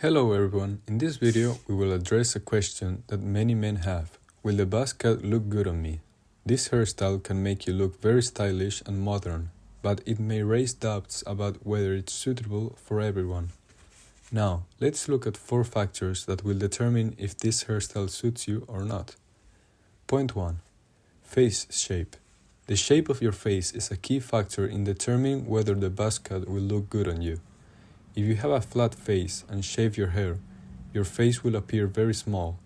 Hello everyone, in this video we will address a question that many men have. Will the buzz cut look good on me? This hairstyle can make you look very stylish and modern, but it may raise doubts about whether it's suitable for everyone. Now, let's look at 4 factors that will determine if this hairstyle suits you or not. Point 1. Face shape. The shape of your face is a key factor in determining whether the buzz cut will look good on you. If you have a flat face and shave your hair, your face will appear very small,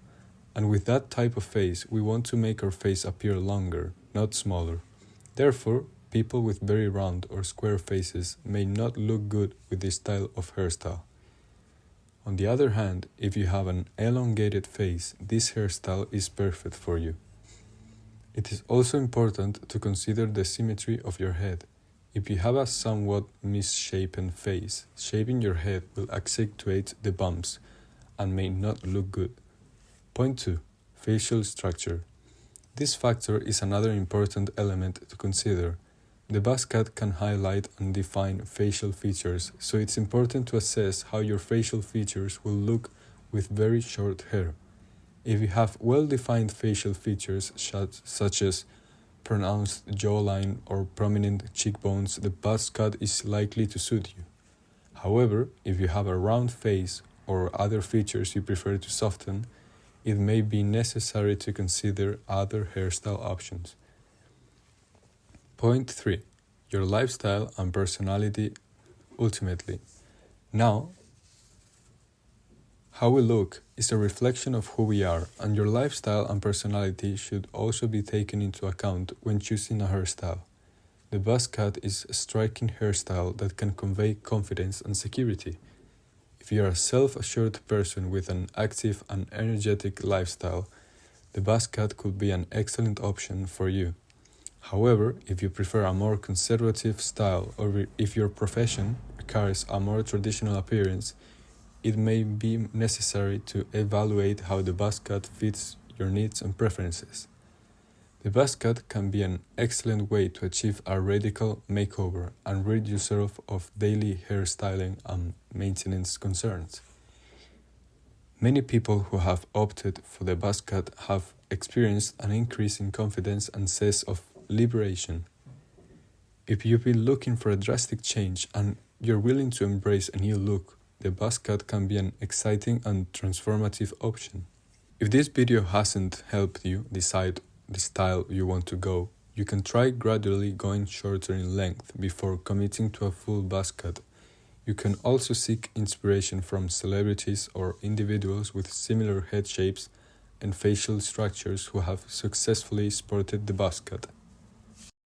and with that type of face, we want to make our face appear longer, not smaller. Therefore, people with very round or square faces may not look good with this style of hairstyle. On the other hand, if you have an elongated face, this hairstyle is perfect for you. It is also important to consider the symmetry of your head. If you have a somewhat misshapen face, shaving your head will accentuate the bumps and may not look good. Point 2. Facial structure. This factor is another important element to consider. The buzz cut can highlight and define facial features, so it's important to assess how your facial features will look with very short hair. If you have well-defined facial features such as pronounced jawline or prominent cheekbones, the buzz cut is likely to suit you. However, if you have a round face or other features you prefer to soften, it may be necessary to consider other hairstyle options. Point 3. Your lifestyle and personality ultimately. Now, how we look is a reflection of who we are, and your lifestyle and personality should also be taken into account when choosing a hairstyle. The buzz cut is a striking hairstyle that can convey confidence and security. If you are a self-assured person with an active and energetic lifestyle, the buzz cut could be an excellent option for you. However, if you prefer a more conservative style or if your profession requires a more traditional appearance, it may be necessary to evaluate how the buzz cut fits your needs and preferences. The buzz cut can be an excellent way to achieve a radical makeover and rid yourself of daily hairstyling and maintenance concerns. Many people who have opted for the buzz cut have experienced an increase in confidence and sense of liberation. If you've been looking for a drastic change and you're willing to embrace a new look, the buzz cut can be an exciting and transformative option. If this video hasn't helped you decide the style you want to go, you can try gradually going shorter in length before committing to a full buzz cut. You can also seek inspiration from celebrities or individuals with similar head shapes and facial structures who have successfully sported the buzz cut.